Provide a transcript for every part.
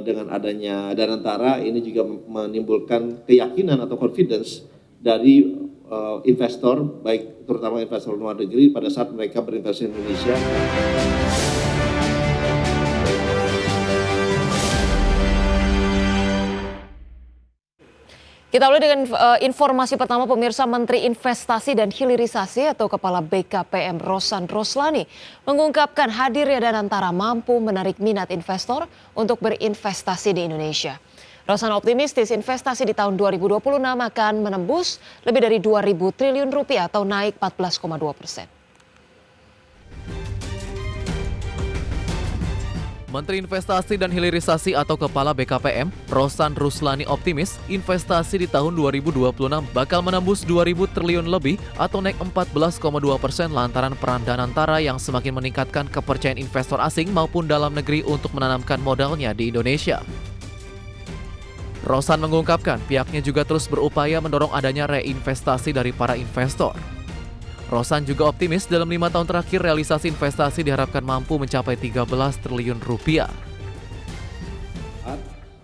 dengan adanya Danantara ini juga menimbulkan keyakinan atau confidence dari investor, baik terutama investor luar negeri pada saat mereka berinvestasi di Indonesia. Kita mulai dengan informasi pertama pemirsa. Menteri Investasi dan Hilirisasi atau Kepala BKPM Rosan Roslani mengungkapkan hadirnya Danantara mampu menarik minat investor untuk berinvestasi di Indonesia. Rosan optimistis investasi di tahun 2026 akan menembus lebih dari 2.000 triliun rupiah atau naik 14,2%. Menteri Investasi dan Hilirisasi atau Kepala BKPM, Rosan Roslani optimis investasi di tahun 2026 bakal menembus 2.000 triliun lebih atau naik 14,2% lantaran peran Danantara yang semakin meningkatkan kepercayaan investor asing maupun dalam negeri untuk menanamkan modalnya di Indonesia. Rosan mengungkapkan pihaknya juga terus berupaya mendorong adanya reinvestasi dari para investor. Rosan juga optimis dalam 5 tahun terakhir realisasi investasi diharapkan mampu mencapai 13 triliun rupiah.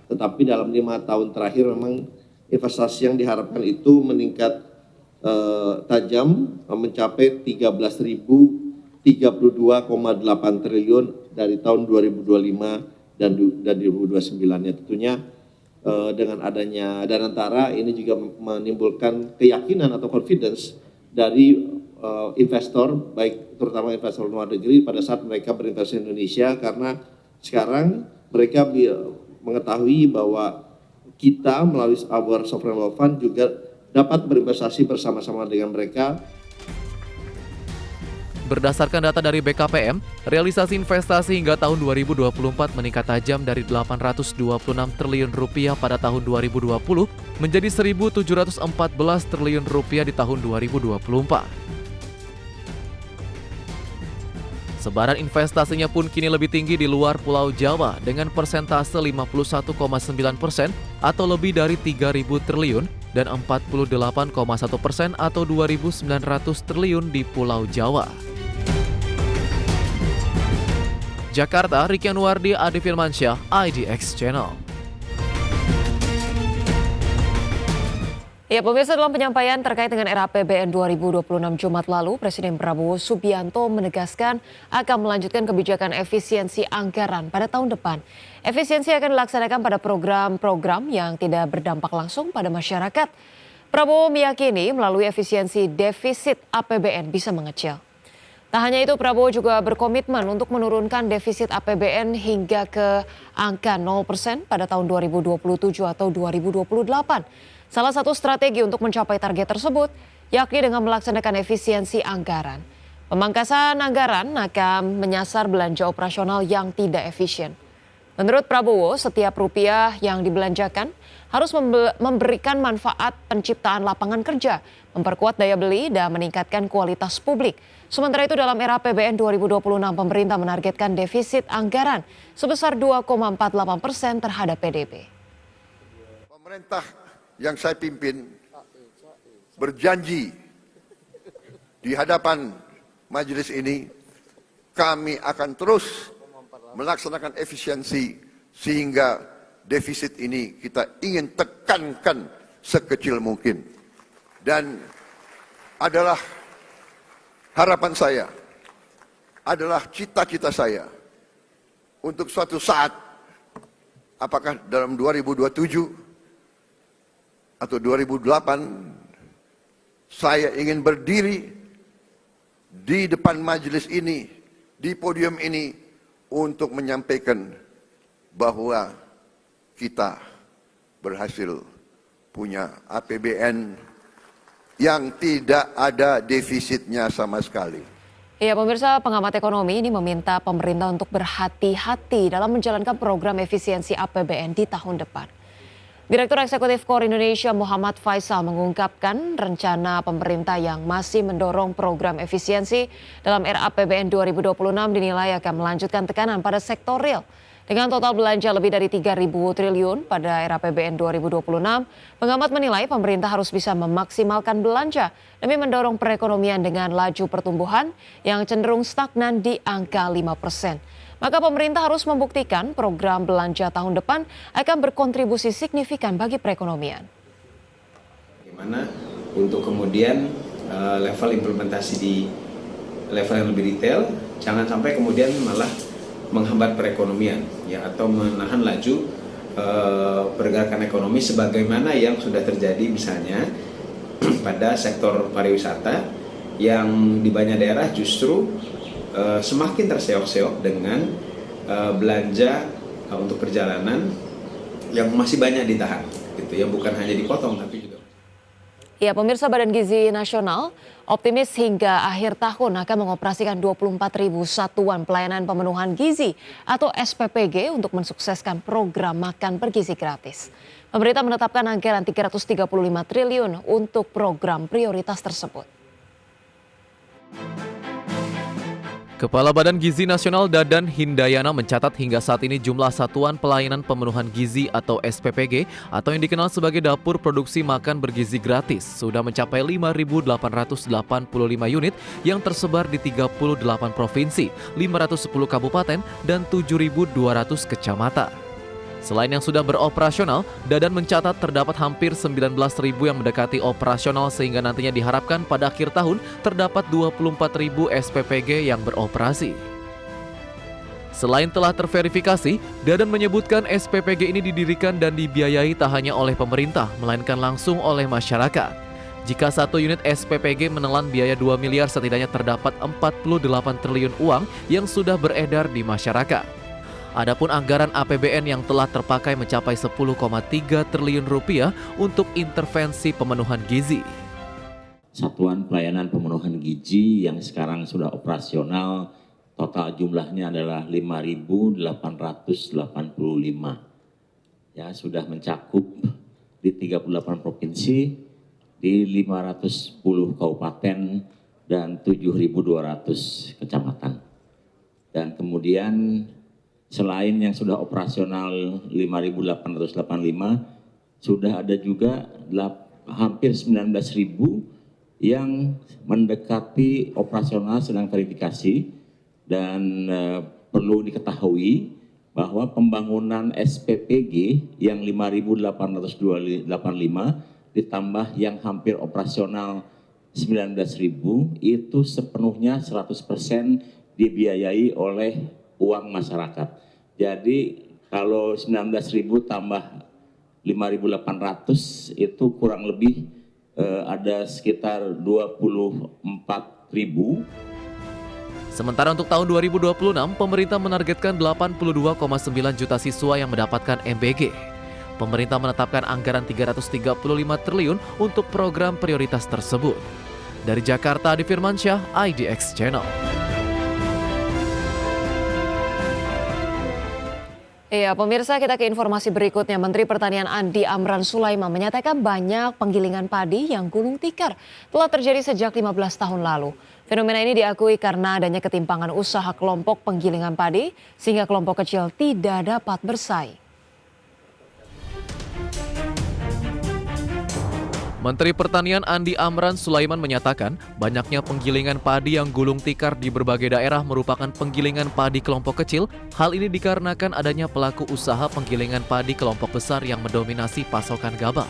Tetapi dalam 5 tahun terakhir memang investasi yang diharapkan itu meningkat tajam mencapai 13.032,8 triliun dari tahun 2025 dan 2029-nya. Tentunya dengan adanya Danantara ini juga menimbulkan keyakinan atau confidence dari investor, baik terutama investor luar negeri pada saat mereka berinvestasi di Indonesia, karena sekarang mereka mengetahui bahwa kita melalui our sovereign wealth fund juga dapat berinvestasi bersama-sama dengan mereka. Berdasarkan data dari BKPM, realisasi investasi hingga tahun 2024 meningkat tajam dari 826 triliun rupiah pada tahun 2020 menjadi 1.714 triliun rupiah di tahun 2024. Sebaran investasinya pun kini lebih tinggi di luar Pulau Jawa dengan persentase 51,9% atau lebih dari 3.000 triliun dan 48,1% atau 2.900 triliun di Pulau Jawa. Jakarta, Riki Anwardi, Adi Firmansyah, IDX Channel. Ya pemirsa, dalam penyampaian terkait dengan RAPBN 2026 Jumat lalu, Presiden Prabowo Subianto menegaskan akan melanjutkan kebijakan efisiensi anggaran pada tahun depan. Efisiensi akan dilaksanakan pada program-program yang tidak berdampak langsung pada masyarakat. Prabowo meyakini melalui efisiensi defisit APBN bisa mengecil. Tak hanya itu, Prabowo juga berkomitmen untuk menurunkan defisit APBN hingga ke angka 0% pada tahun 2027 atau 2028. Salah satu strategi untuk mencapai target tersebut yakni dengan melaksanakan efisiensi anggaran. Pemangkasan anggaran akan menyasar belanja operasional yang tidak efisien. Menurut Prabowo, setiap rupiah yang dibelanjakan harus memberikan manfaat penciptaan lapangan kerja, memperkuat daya beli, dan meningkatkan kualitas publik. Sementara itu dalam era APBN 2026, pemerintah menargetkan defisit anggaran sebesar 2,48% terhadap PDB. Pemerintah yang saya pimpin berjanji di hadapan majelis ini, kami akan terus melaksanakan efisiensi sehingga defisit ini kita ingin tekankan sekecil mungkin. Dan adalah harapan saya, adalah cita-cita saya untuk suatu saat, apakah dalam 2027 atau 2008, saya ingin berdiri di depan majelis ini, di podium ini, untuk menyampaikan bahwa kita berhasil punya APBN yang tidak ada defisitnya sama sekali. Ya pemirsa, pengamat ekonomi ini meminta pemerintah untuk berhati-hati dalam menjalankan program efisiensi APBN di tahun depan. Direktur Eksekutif KOR Indonesia Muhammad Faisal mengungkapkan rencana pemerintah yang masih mendorong program efisiensi dalam RAPBN 2026 dinilai akan melanjutkan tekanan pada sektor real. Dengan total belanja lebih dari 3.000 triliun pada RAPBN 2026, pengamat menilai pemerintah harus bisa memaksimalkan belanja demi mendorong perekonomian dengan laju pertumbuhan yang cenderung stagnan di angka 5%. Maka pemerintah harus membuktikan program belanja tahun depan akan berkontribusi signifikan bagi perekonomian. Bagaimana untuk kemudian level implementasi di level yang lebih detail, jangan sampai kemudian malah menghambat perekonomian ya, atau menahan laju pergerakan ekonomi sebagaimana yang sudah terjadi misalnya pada sektor pariwisata yang di banyak daerah justru semakin terseok-seok dengan belanja untuk perjalanan yang masih banyak ditahan gitu ya, bukan hanya dipotong tapi juga. Ya, pemirsa, Badan Gizi Nasional optimis hingga akhir tahun akan mengoperasikan 24.000 satuan pelayanan pemenuhan gizi atau SPPG untuk mensukseskan program makan bergizi gratis. Pemerintah menetapkan anggaran 335 triliun untuk program prioritas tersebut. Kepala Badan Gizi Nasional Dadan Hindayana mencatat hingga saat ini jumlah satuan pelayanan pemenuhan gizi atau SPPG atau yang dikenal sebagai dapur produksi makan bergizi gratis sudah mencapai 5.885 unit yang tersebar di 38 provinsi, 510 kabupaten, dan 7.200 kecamatan. Selain yang sudah beroperasional, Dadan mencatat terdapat hampir 19.000 yang mendekati operasional sehingga nantinya diharapkan pada akhir tahun terdapat 24.000 SPPG yang beroperasi. Selain telah terverifikasi, Dadan menyebutkan SPPG ini didirikan dan dibiayai tak hanya oleh pemerintah, melainkan langsung oleh masyarakat. Jika satu unit SPPG menelan biaya 2 miliar, setidaknya terdapat 48 triliun uang yang sudah beredar di masyarakat. Adapun anggaran APBN yang telah terpakai mencapai 10,3 triliun rupiah untuk intervensi pemenuhan gizi. Satuan pelayanan pemenuhan gizi yang sekarang sudah operasional, total jumlahnya adalah 5.885. Ya, sudah mencakup di 38 provinsi, di 510 kabupaten dan 7.200 kecamatan. Dan kemudian selain yang sudah operasional 5.885, sudah ada juga hampir 19.000 yang mendekati operasional sedang verifikasi. Dan perlu diketahui bahwa pembangunan SPPG yang 5.885 ditambah yang hampir operasional 19.000 itu sepenuhnya 100% dibiayai oleh uang masyarakat. Jadi kalau 19.000 tambah 5.800 itu kurang lebih ada sekitar 24.000. Sementara untuk tahun 2026, pemerintah menargetkan 82,9 juta siswa yang mendapatkan MBG. Pemerintah menetapkan anggaran 335 triliun untuk program prioritas tersebut. Dari Jakarta, Adi Firmansyah, IDX Channel. Iya, pemirsa, kita ke informasi berikutnya. Menteri Pertanian Andi Amran Sulaiman menyatakan banyak penggilingan padi yang gulung tikar telah terjadi sejak 15 tahun lalu. Fenomena ini diakui karena adanya ketimpangan usaha kelompok penggilingan padi sehingga kelompok kecil tidak dapat bersaing. Menteri Pertanian Andi Amran Sulaiman menyatakan banyaknya penggilingan padi yang gulung tikar di berbagai daerah merupakan penggilingan padi kelompok kecil. Hal ini dikarenakan adanya pelaku usaha penggilingan padi kelompok besar yang mendominasi pasokan gabah.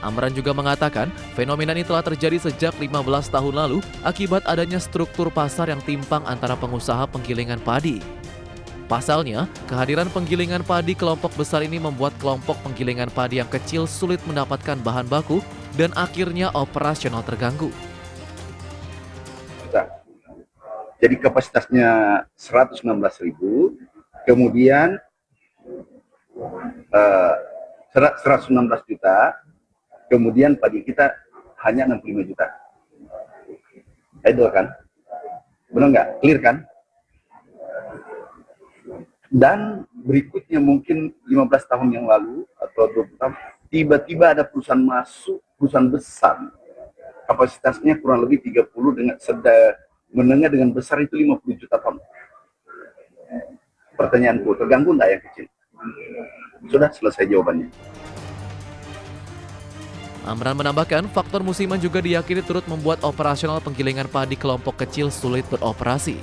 Amran juga mengatakan fenomena ini telah terjadi sejak 15 tahun lalu akibat adanya struktur pasar yang timpang antara pengusaha penggilingan padi. Pasalnya, kehadiran penggilingan padi kelompok besar ini membuat kelompok penggilingan padi yang kecil sulit mendapatkan bahan baku dan akhirnya operasional terganggu. Jadi kapasitasnya 116.000, kemudian 116 juta, kemudian padi kita hanya 65 juta. Itu kan? Benar nggak? Clear kan? Dan berikutnya mungkin 15 tahun yang lalu atau 20 tahun, tiba-tiba ada perusahaan masuk, perusahaan besar. Kapasitasnya kurang lebih 30 dengan menengah dengan besar itu 50 juta ton. Pertanyaanku, terganggu enggak yang kecil? Sudah selesai jawabannya. Amran menambahkan faktor musiman juga diyakini turut membuat operasional penggilingan padi kelompok kecil sulit beroperasi.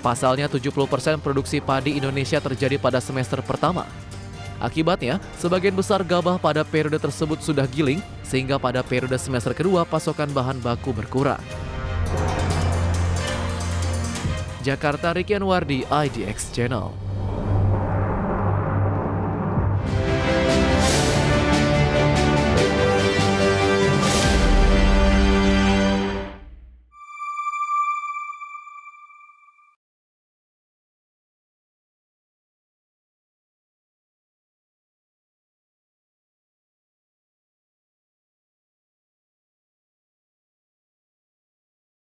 Pasalnya 70% produksi padi Indonesia terjadi pada semester pertama. Akibatnya, sebagian besar gabah pada periode tersebut sudah giling, sehingga pada periode semester kedua pasokan bahan baku berkurang. Jakarta, Rikian Wardi, IDX Channel.